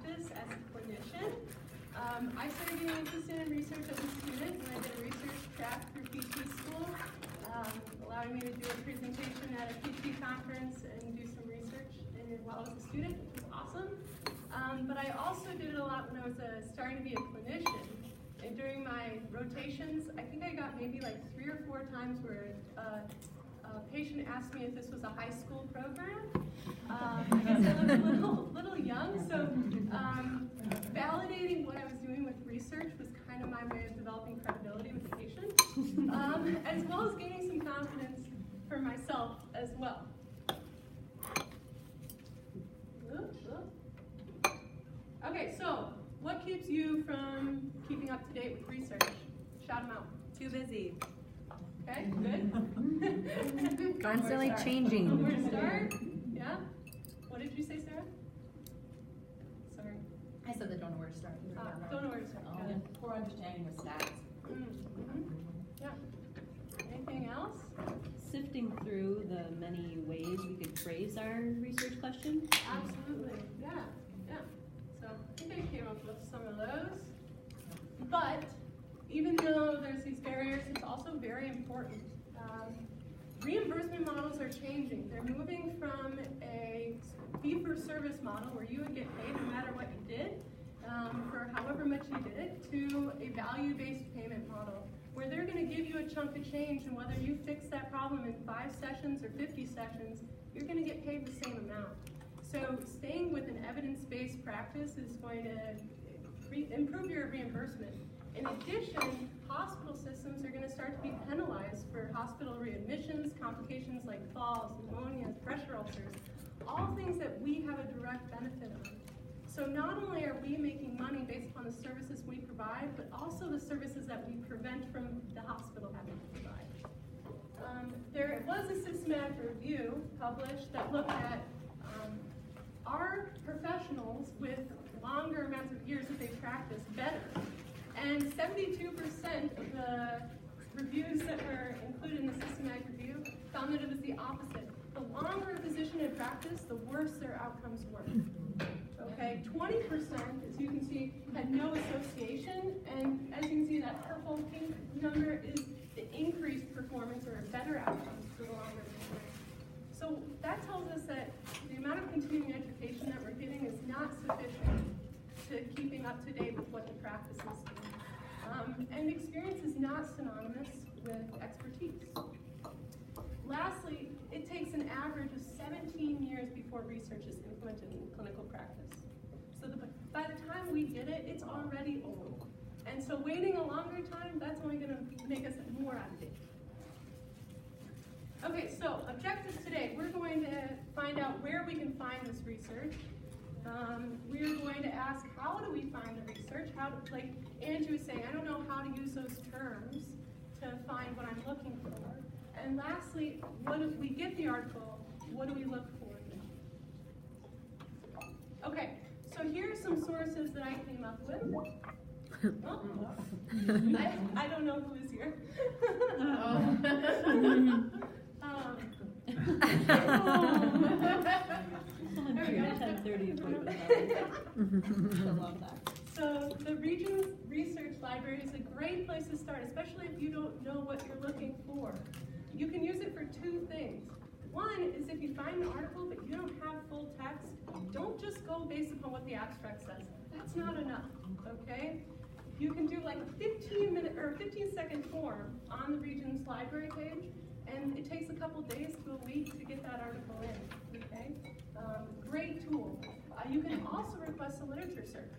practice as a clinician. I started getting interested in research as a student when I did a research track through PT school, allowing me to do a presentation at a PT conference and do some research while I was a student, which was awesome. But I also did it a lot when I was starting to be a clinician. And during my rotations, I think I got maybe like 3 or 4 times where a patient asked me if this was a high school program. I guess I looked a little young, so validating what I was doing with research was kind of my way of developing credibility with the patient, as well as gaining some confidence for myself as well. Okay, so what keeps you from keeping up to date with research? Shout them out. Too busy. Okay, good. Constantly changing. Where to start? Yeah? What did you say, Sarah? Sorry. I said that don't know where to start. Don't know where to start. Oh, poor understanding of stats. Yeah. Anything else? Sifting through the many ways we could phrase our research question. Absolutely. Yeah. So I think I came up with some of those. But even though there's these barriers, it's also very important. Reimbursement models are changing. They're moving from a fee-for-service model where you would get paid no matter what you did, for however much you did, to a value-based payment model where they're going to give you a chunk of change, and whether you fix that problem in 5 sessions or 50 sessions, you're going to get paid the same amount. So staying with an evidence-based practice is going to improve your reimbursement. In addition, hospital systems are going to start to be penalized for hospital readmissions, complications like falls, pneumonias, pressure ulcers, all things that we have a direct benefit on. So not only are we making money based upon the services we provide, but also the services that we prevent from the hospital having to provide. There was a systematic review published that looked at are professionals with longer amounts of years that they practice better? And 72% of the reviews that were included in the systematic review found that it was the opposite. The longer a physician had practiced, the worse their outcomes were. Okay, 20%, as you can see, had no association, and as you can see, that purple pink number is the increased performance or better outcomes for the longer physician. So that tells us that the amount of continuing education that we're getting is not sufficient to keeping up to date with what the practice is doing. And experience is not synonymous with expertise. Lastly, it takes an average of 17 years before research is implemented in clinical practice. So by the time we get it, it's already old. And so waiting a longer time, that's only going to make us more out of date. Okay, so objectives today. We're going to find out where we can find this research. We're going to ask, how do we find the research? Like Andrew was saying, I don't know how to use those terms to find what I'm looking for. And lastly, what if we get the article, what do we look for? Okay, so here are some sources that I came up with. Oh, I don't know who is here. I love that. So the Regions Research Library is a great place to start, especially if you don't know what you're looking for. You can use it for 2 things. One is if you find an article but you don't have full text, don't just go based upon what the abstract says. That's not enough, okay? You can do like a 15-minute or 15-second form on the Regions Library page, and it takes a couple days to a week to get that article in, okay? Great tool. You can also request a literature search.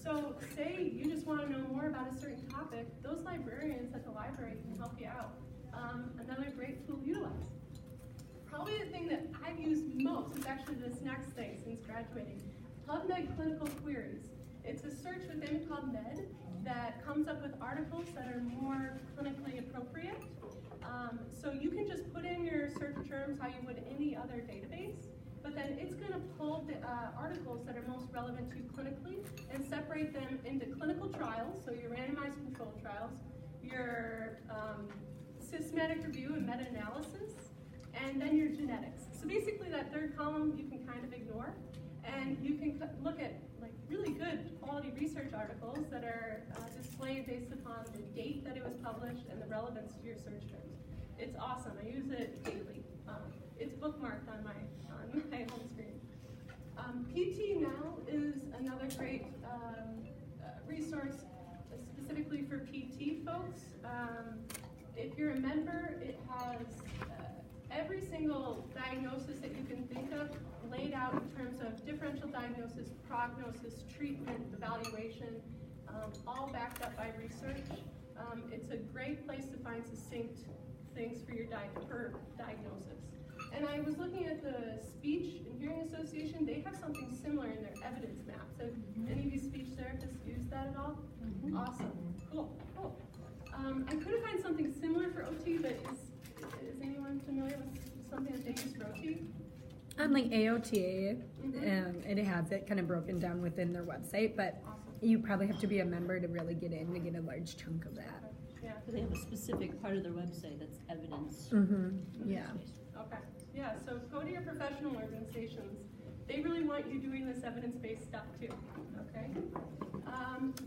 So say you just want to know more about a certain topic, those librarians at the library can help you out. Another great tool to utilize. Probably the thing that I've used most is actually this next thing since graduating, PubMed Clinical Queries. It's a search within PubMed that comes up with articles that are more clinically appropriate. So you can just put in your search terms how you would any other database, but then it's going to pull the articles that are most relevant to you clinically and separate them into clinical trials, so your randomized controlled trials, your systematic review and meta-analysis, and then your genetics. So basically that third column you can kind of ignore, and you can look at like really articles that are displayed based upon the date that it was published and the relevance to your search terms. It's awesome. I use it daily. It's bookmarked on my home screen. PT Now is another great resource specifically for PT folks. If you're a member, it has every single diagnosis that you can think of laid out in terms of differential diagnosis, prognosis, treatment, evaluation, all backed up by research. It's a great place to find succinct things for your diagnosis. And I was looking at the Speech and Hearing Association. They have something similar in their evidence maps. Have any of you speech therapists used that at all? Mm-hmm. Awesome. Cool. Cool. I couldn't find something similar for OT, but is anyone familiar with something that they use for OT? On like AOTA, it has it kind of broken down within their website, but awesome. You probably have to be a member to really get in to get a large chunk of that. Yeah. So they have a specific part of their website that's evidence. Yeah. Okay. Yeah, so go to your professional organizations. They really want you doing this evidence-based stuff too, okay?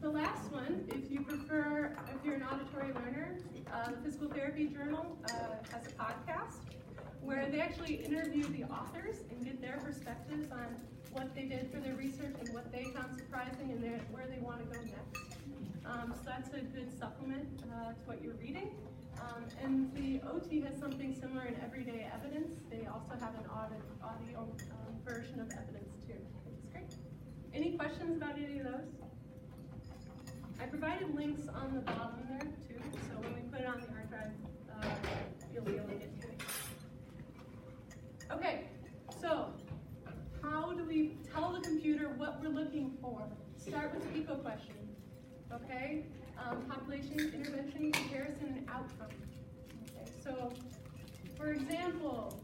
The last one, if you're an auditory learner, the Physical Therapy Journal has a podcast where they actually interview the authors and get their perspectives on what they did for their research and what they found surprising and where they want to go next. So that's a good supplement to what you're reading. And the OT has something similar in Everyday Evidence. They also have an audio version of evidence too, which is great. Any questions about any of those? I provided links on the bottom there too, so when we put it on the hard drive, you'll be able to get to it. Okay, so how do we tell the computer what we're looking for? Start with the eco question, okay? Population, intervention, comparison, and outcome. Okay, so, for example,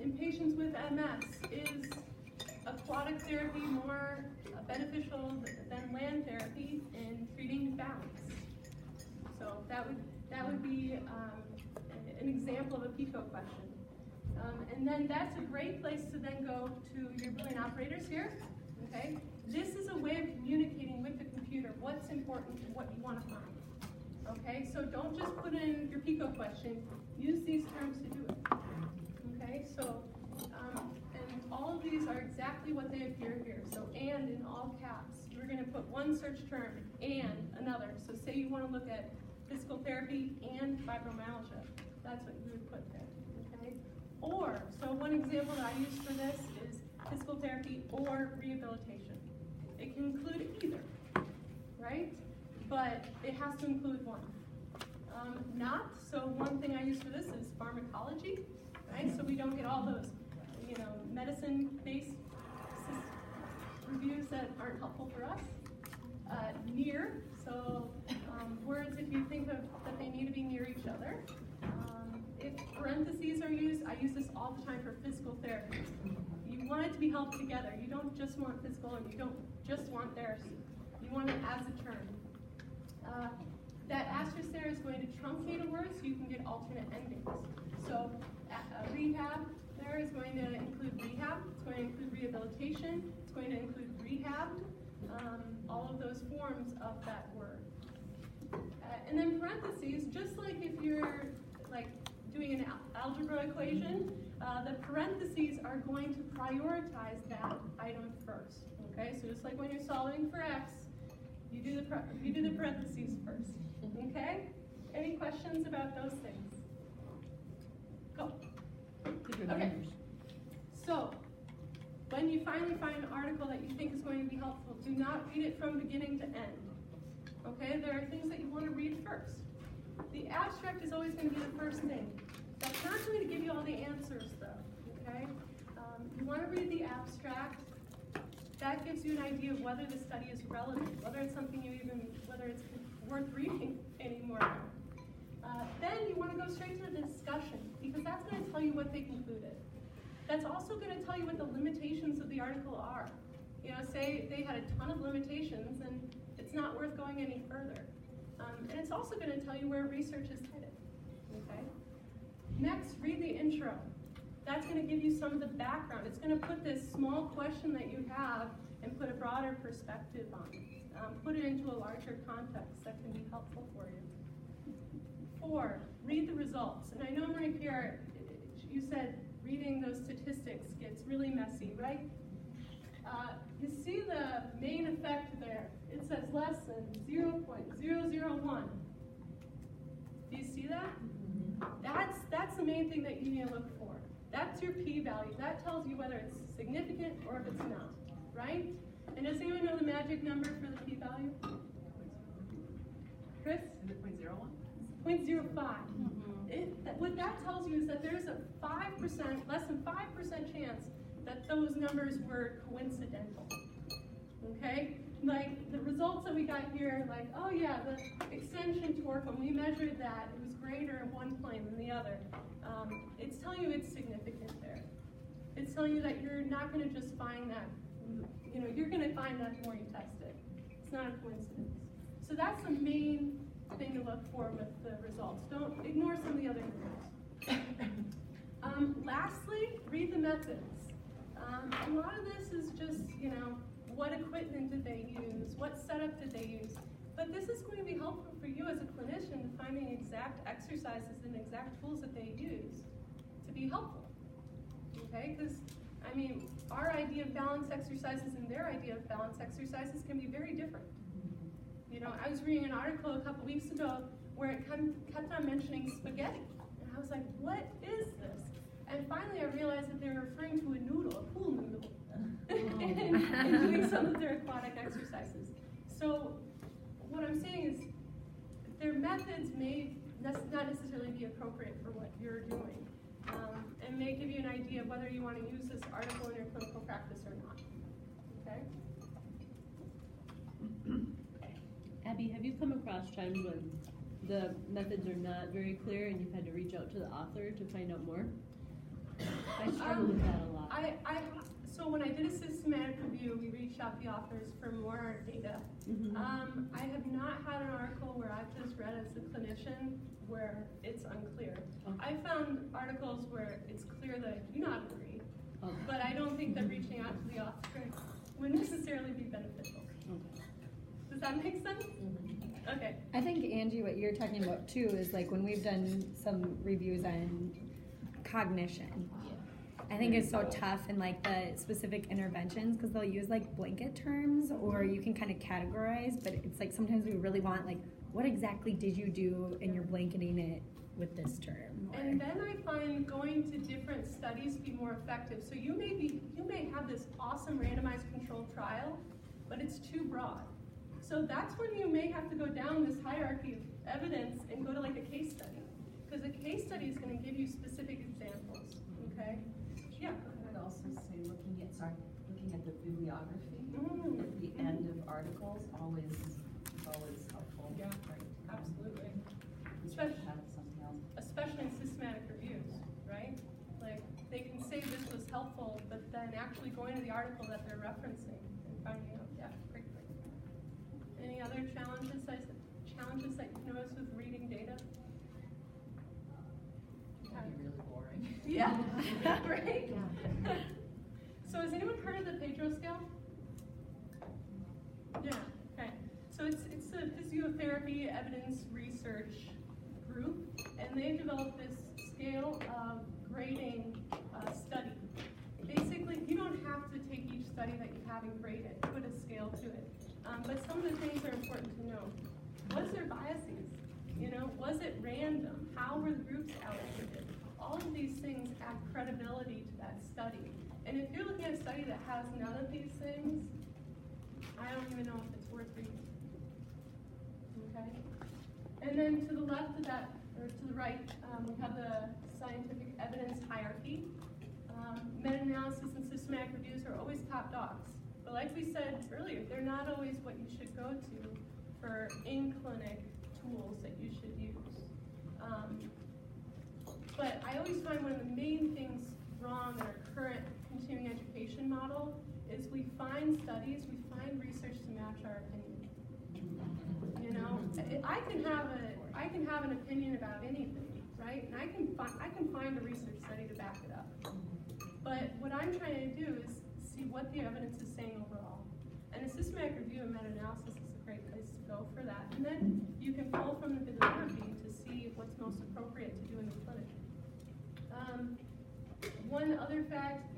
in patients with MS, is aquatic therapy more beneficial than land therapy in treating balance? So that would be an example of a PICO question. And then that's a great place to then go to your Boolean operators here. Okay, this is a way of communicating with the computer what's important and what you want to find. Okay, so don't just put in your PICO question. Use these terms to do it. Okay, so and all of these are exactly what they appear here. So and in all caps. You're going to put one search term and another. So say you want to look at physical therapy and fibromyalgia. That's what you would put there. Okay, or so one example that I use for this is physical therapy or rehabilitation. It can include either, right? But it has to include one. Not, so one thing I use for this is pharmacology, right? So we don't get all those, medicine-based reviews that aren't helpful for us. Near, so words if you think of that they need to be near each other. If parentheses are used, I use this all the time for physical therapy. You want it to be held together. You don't just want physical and you don't just want therapy. You want it as a term. That asterisk there is going to truncate a word so you can get alternate endings. So rehab there is going to include rehab. It's going to include rehabilitation. It's going to include rehab. All of those forms of that word. And then parentheses, just like if you're doing an algebra equation, the parentheses are going to prioritize that item first. Okay, so just like when you're solving for x, you do the parentheses first. Okay? Any questions about those things? Go. Okay. So, when you finally find an article that you think is going to be helpful, do not read it from beginning to end. Okay? There are things that you want to read first. The abstract is always going to be the first thing. That's not going to give you all the answers, though. Okay? You want to read the abstract. That gives you an idea of whether the study is relevant, whether it's something whether it's worth reading anymore. Then you want to go straight to the discussion, because that's going to tell you what they concluded. That's also going to tell you what the limitations of the article are. Say they had a ton of limitations and it's not worth going any further. And it's also going to tell you where research is headed. Okay? Next, read the intro. That's going to give you some of the background. It's going to put this small question that you have and put a broader perspective on it. Put it into a larger context that can be helpful for you. 4, read the results. And I know, Marie-Pierre, you said reading those statistics gets really messy, right? You see the main effect there. It says less than 0.001. Do you see that? That's the main thing that you need to look for. That's your p-value. That tells you whether it's significant or if it's not, right? And does anyone know the magic number for the p-value? Chris? Is it 0.01? 0.05. What that tells you is that there's a 5%, less than 5% chance that those numbers were coincidental. Okay? Like the results that we got here, like, oh yeah, the extension torque, when we measured that, it was greater in one plane than the other. It's telling you it's significant there. It's telling you that you're not going to just find that, you're going to find that the more you test it. It's not a coincidence. So that's the main thing to look for with the results. Don't ignore some of the other numbers. Lastly, read the methods. A lot of this is just, what equipment did they use? What setup did they use? But this is going to be helpful for you as a clinician, finding exact exercises and exact tools that they use to be helpful. Okay? Because, our idea of balance exercises and their idea of balance exercises can be very different. I was reading an article a couple weeks ago where it kept on mentioning spaghetti. And I was like, what is this? And finally I realized that they were referring to a noodle, a pool noodle, and doing some of their aquatic exercises. So what I'm saying is their methods may not necessarily be appropriate for what you're doing, and may give you an idea of whether you want to use this article in your clinical practice or not. Okay? Abby, have you come across times when the methods are not very clear and you've had to reach out to the author to find out more? I struggle with that a lot. So when I did a systematic review, we reached out to the authors for more data. I have not had an article where I've just read as a clinician where it's unclear. Okay. I found articles where it's clear that I do not agree, but I don't think that reaching out to the author would necessarily be beneficial. Okay. Does that make sense? Okay. I think, Angie, what you're talking about too is like when we've done some reviews on cognition. I think it's so tough in like the specific interventions because they'll use like blanket terms or you can kind of categorize, but it's like sometimes we really want like, what exactly did you do and you're blanketing it with this term? Or... And then I find going to different studies be more effective. So you may have this awesome randomized controlled trial, but it's too broad. So that's when you may have to go down this hierarchy of evidence and go to like a case study. Because a case study is going to give you specific examples, okay? Yeah. I would also say looking at the bibliography at the end of articles is always helpful. Yeah, right? Absolutely. Especially have something else. Especially in systematic reviews, right? Like they can say this was helpful, but then actually going to the article that they're referencing and finding out, yeah, great. Any other challenges that you've noticed with reading data? That'd be really boring. Yeah, right? So has anyone heard of the Pedro scale? Yeah, okay. So it's a physiotherapy evidence research group, and they developed this scale of grading study. Basically, you don't have to take each study that you have and grade it, put a scale to it. But some of the things are important to know. Was there biases? Was it random? How were the groups allocated? All of these things add credibility to that study. And if you're looking at a study that has none of these things, I don't even know if it's worth reading. Okay? And then to the left of that, or to the right, we have the scientific evidence hierarchy. Meta-analysis and systematic reviews are always top dogs. But like we said earlier, they're not always what you should go to for in-clinic tools that you should use. But I always find one of the main things wrong in our current continuing education model is we find studies, we find research to match our opinion. I can have an opinion about anything, right? And I can find a research study to back it up. But what I'm trying to do is see what the evidence is saying overall. And a systematic review and meta-analysis is a great place to go for that. And then you can pull from the bibliography to see what's most appropriate to do in the clinic. One other fact,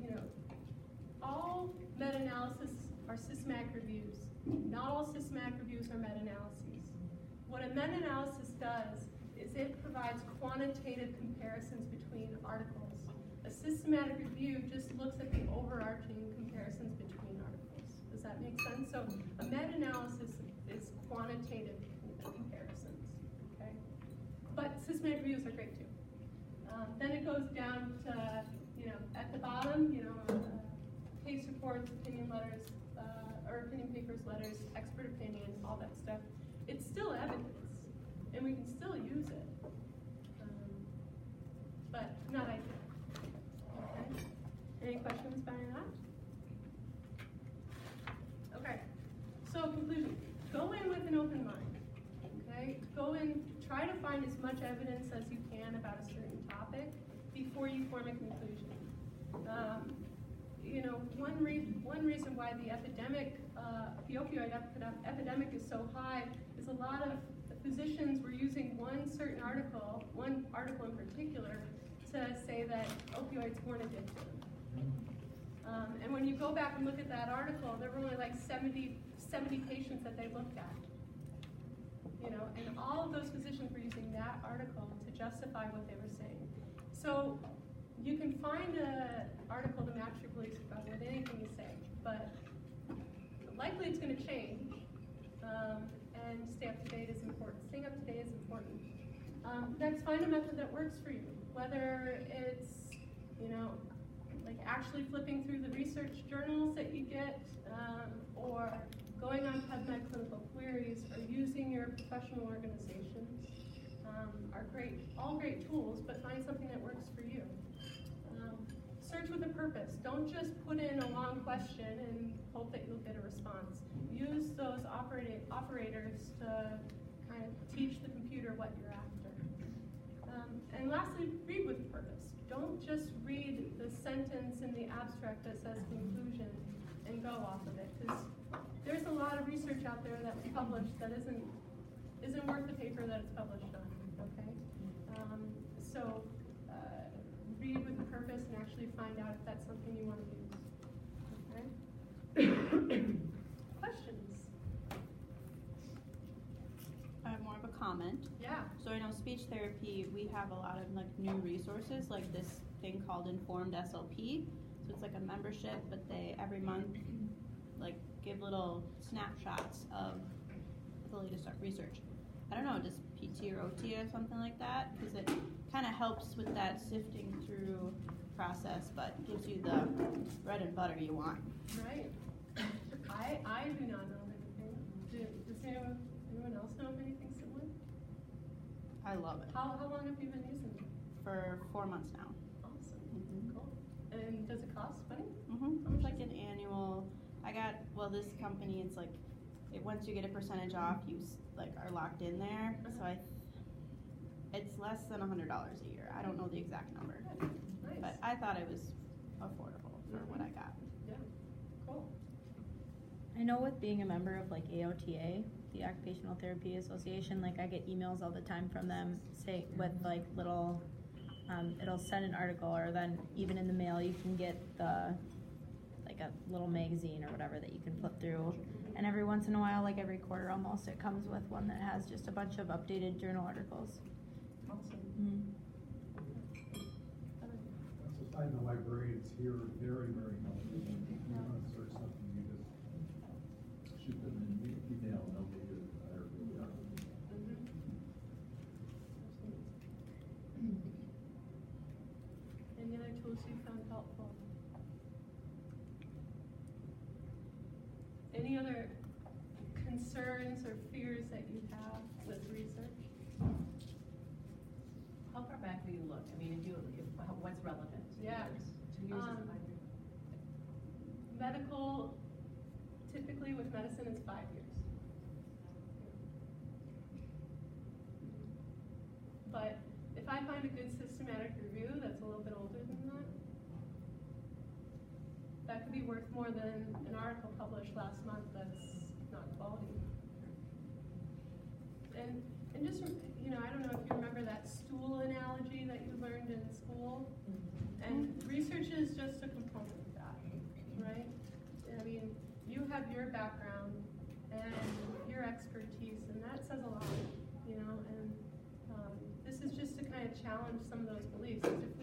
all meta-analysis are systematic reviews. Not all systematic reviews are meta-analyses. What a meta-analysis does is it provides quantitative comparisons between articles. A systematic review just looks at the overarching comparisons between articles. Does that make sense? So a meta-analysis is quantitative comparisons, okay? But systematic reviews are great too. Then it goes down to, at the bottom, case reports, opinion letters, or opinion papers, letters, expert opinion, all that stuff. It's still evidence, and we can still use it, but not ideal. Okay? Any questions about that? Okay. So conclusion: go in with an open mind. Okay. Go in, try to find as much evidence as you can about a certain topic before you form a conclusion. One reason why the opioid epidemic is so high is a lot of physicians were using one article in particular, to say that opioids weren't addictive. And when you go back and look at that article, there were only like 70 patients that they looked at. And all of those physicians were using that article to justify what they were saying. So you can find an article to match your beliefs about with anything you say, but likely it's going to change, and stay up to date is important. Staying up to date is important. Next, find a method that works for you, whether it's, like actually flipping through the research journals that you get, or going on PubMed clinical queries, or using your professional organizations. Are all great tools, but find something that works for you. Search with a purpose. Don't just put in a long question and hope that you'll get a response. Use those operators to kind of teach the computer what you're after. And lastly, read with a purpose. Don't just read the sentence in the abstract that says conclusion and go off of it, because there's a lot of research out there that was published that isn't worth the paper that it's published on. Okay, so read with a purpose and actually find out if that's something you want to use. Okay. Questions? I have more of a comment. Yeah. So I know speech therapy, we have a lot of new resources, like this thing called Informed SLP. So it's like a membership, but they every month give little snapshots of the latest research. I don't know, just PT or OT or something like that, because it kind of helps with that sifting through process, but gives you the bread and butter you want. Right. I do not know of anything. Does anyone else know of anything similar? I love it. How long have you been using it? For 4 months now. Awesome. Cool. And does it cost money? It's like an annual. This company, it's like, once you get a percentage off, you are locked in there. So it's less than $100 a year. I don't know the exact number. Nice. But I thought it was affordable for what I got. Yeah. Cool. I know with being a member of AOTA, the Occupational Therapy Association, I get emails all the time from them with little, it'll send an article, or then even in the mail you can get a little magazine or whatever that you can flip through. And every once in a while, every quarter almost, it comes with one that has just a bunch of updated journal articles. Awesome. Mm-hmm. That's a side, the librarians here are very, very helpful. If you want to search something, you just shoot them an email and they'll get you there. Any other tools you found helpful? Any other concerns or fears that you have with research? How far back do you look? I mean, what's relevant? Yeah. 2 years is 5 years. Medical, typically with medicine, it's 5 years. But if I find find a good systematic review that's a little bit older than that, that could be worth more than an article published last month that's not quality. And just, you know, I don't know if you remember that stool analogy that you learned in school. And research is just a component of that, right? I mean, you have your background and your expertise, and that says a lot, you know. And this is just to kind of challenge some of those beliefs. 'Cause if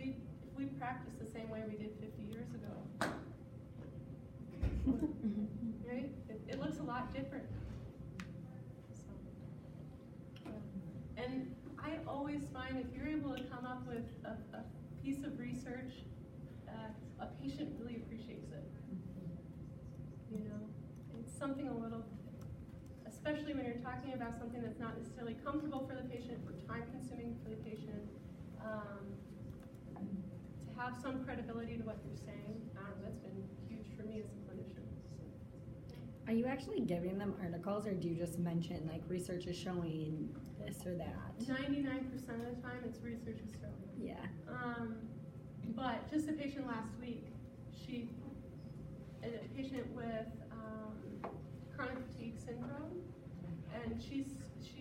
we practice the same way we did 50 years ago, right? It looks a lot different. So, yeah. And I always find if you're able to come up with a piece of research, a patient really appreciates it. You know, it's something a little, especially when you're talking about something that's not necessarily comfortable for the patient or time-consuming for the patient. To have some credibility to what you're saying, that's been huge for me as a clinician. So. Are you actually giving them articles, or do you just mention like research is showing this or that? 99% of the time, it's research is showing. Yeah. But just a patient last week, a patient with chronic fatigue syndrome, and she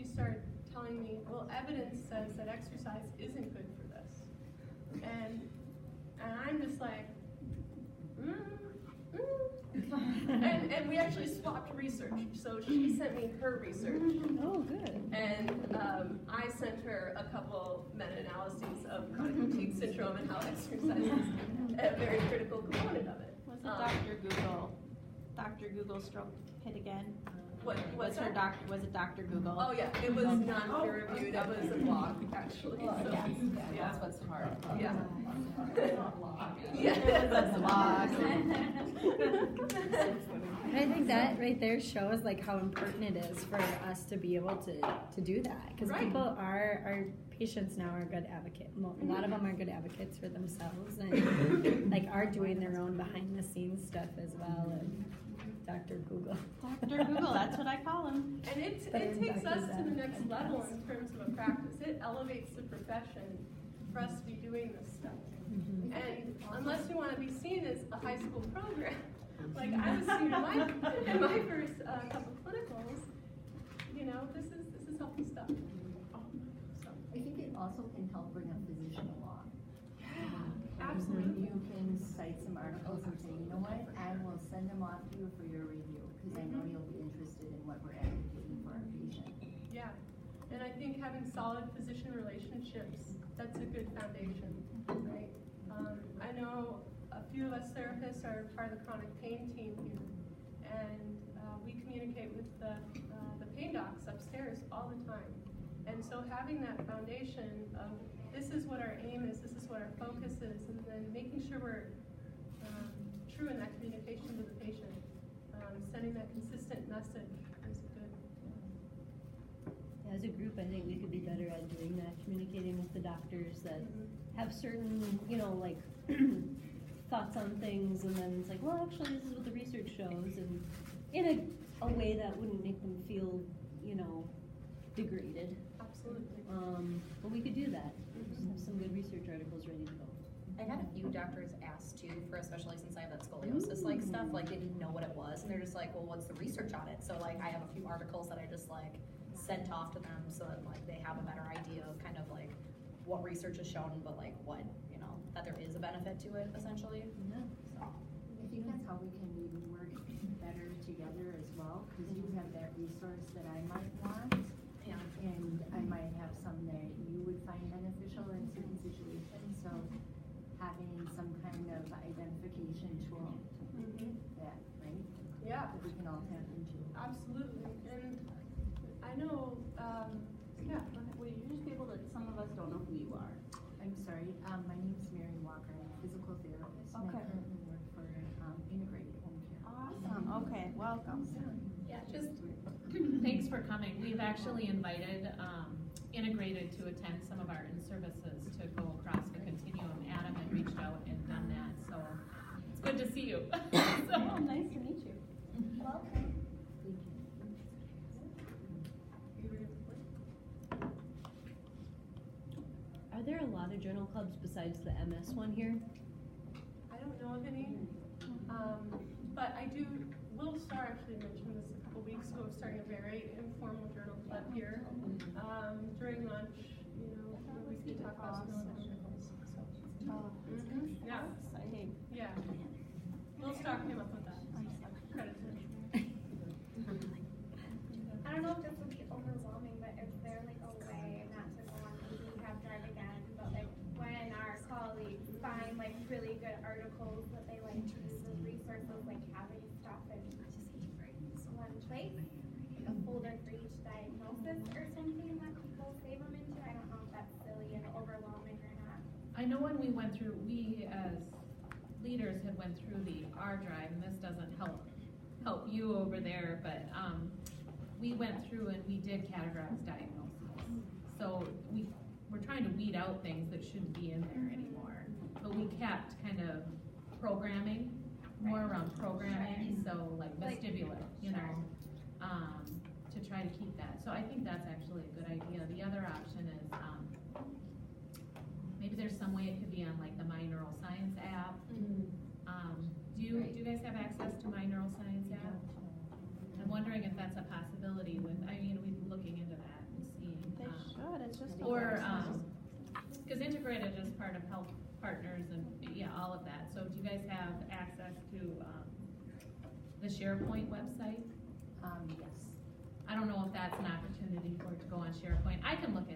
started telling me, well, evidence says that exercise isn't good for this, and I'm just like, and we actually swapped research. So she sent me her research. Oh, good. And I sent her a couple meta-analyses of chronic fatigue syndrome and how exercise is a very critical component of it. Was it Dr. Google stroke hit again? What's her that? doctor? Was it Dr. Google? Oh yeah, it was non-peer reviewed. It was a blog actually. Well, So, yeah, yeah. that's what's hard. Yeah. Yeah. That's a blog. And I think that right there shows like how important it is for us to be able to do that, because Right. people our patients now are good advocates. A lot of them are good advocates for themselves, and like are doing their own behind the scenes stuff as well. And Dr. Google. Dr. Google, that's what I call him. And it Better takes Dr. us to the next Zach. level in terms of a practice. It elevates the profession for us to be doing this stuff. And unless you want to be seen as a high school program, like I was seen in my first couple clinicals, you know, this is healthy stuff. So, I think it also can help bring a physician along. absolutely. You can cite some articles and say, you know what, I will send them off to you for your review, because I know you'll be interested in what we're advocating for our patient. Yeah, and I think having solid physician relationships, that's a good foundation, right? I know a few of us therapists are part of the chronic pain team here, and we communicate with the pain docs upstairs all the time. And so having that foundation of this is what our aim is, this is what our focus is, and then making sure we're true in that communication to the patient, sending that consistent message is good. As a group, I think we could be better at doing that, communicating with the doctors that have certain, you know, like thoughts on things, and then it's like, well, actually, this is what the research shows, and in a way that wouldn't make them feel, you know, degraded. Absolutely. But we could do that. Just have some good research articles ready to go. I've had a few doctors ask too, for especially since I have that scoliosis like stuff, like they didn't know what it was, and they're just like, well, what's the research on it? So like I have a few articles that I just like sent off to them so that like they have a better idea of kind of like what research has shown, but like what, you know, that there is a benefit to it essentially. Yeah. So. I think that's how we can maybe work better together as well, because you have that resource that I might want, Yeah. and I might have some that you would find beneficial in certain situations, so having some kind of identification tool that, right? Yeah. That we can all tap into. Absolutely, and I know, yeah, go ahead. Will you just be able to, some of us don't know who you are. I'm sorry, my name is Mary Walker, I'm a physical therapist, and I Okay. currently work for Integrated Home Care. Awesome, okay, welcome. Yeah, just thanks for coming. We've actually invited Integrated to attend some of our in-services to go across the continuum. Adam had reached out and done that, so it's good to see you. So, Oh, nice to meet you. Welcome. Are there a lot of journal clubs besides the MS one here? I don't know of any, but I do, Little Star actually mentioned this a couple weeks ago, starting a very informal journal club here. During lunch, you know, we could talk about some articles. Yeah. Exciting. Yeah. Little Star came up with that. Credit to him. I don't know if this would be overwhelming, but is there like a way, not to go on the rehab drive again, but like when our colleagues find like really good articles that they like to use as resources, like having stuff in one place, like a folder for each diagnosis or something that people save them into? I don't know if that's silly and overwhelming or not. I know when we went through, we as leaders had went through the R drive, and this doesn't help you over there, but we went through and we did categorize diagnoses. So we're trying to weed out things that shouldn't be in there anymore. But we kept kind of programming, more around programming, so like vestibular, you know, to try to keep that. So I think that's actually a good idea. The other option is maybe there's some way it could be on like the My Neuroscience app. Do you guys have access to My Neuroscience app? I'm wondering if that's a possibility with, I mean, we'd be looking into that and seeing. They should, it's just. Or, because integrated is part of Health Partners and, yeah, all of that. So do you guys have access to the SharePoint website? Yes. I don't know if that's an opportunity for it to go on SharePoint. I can look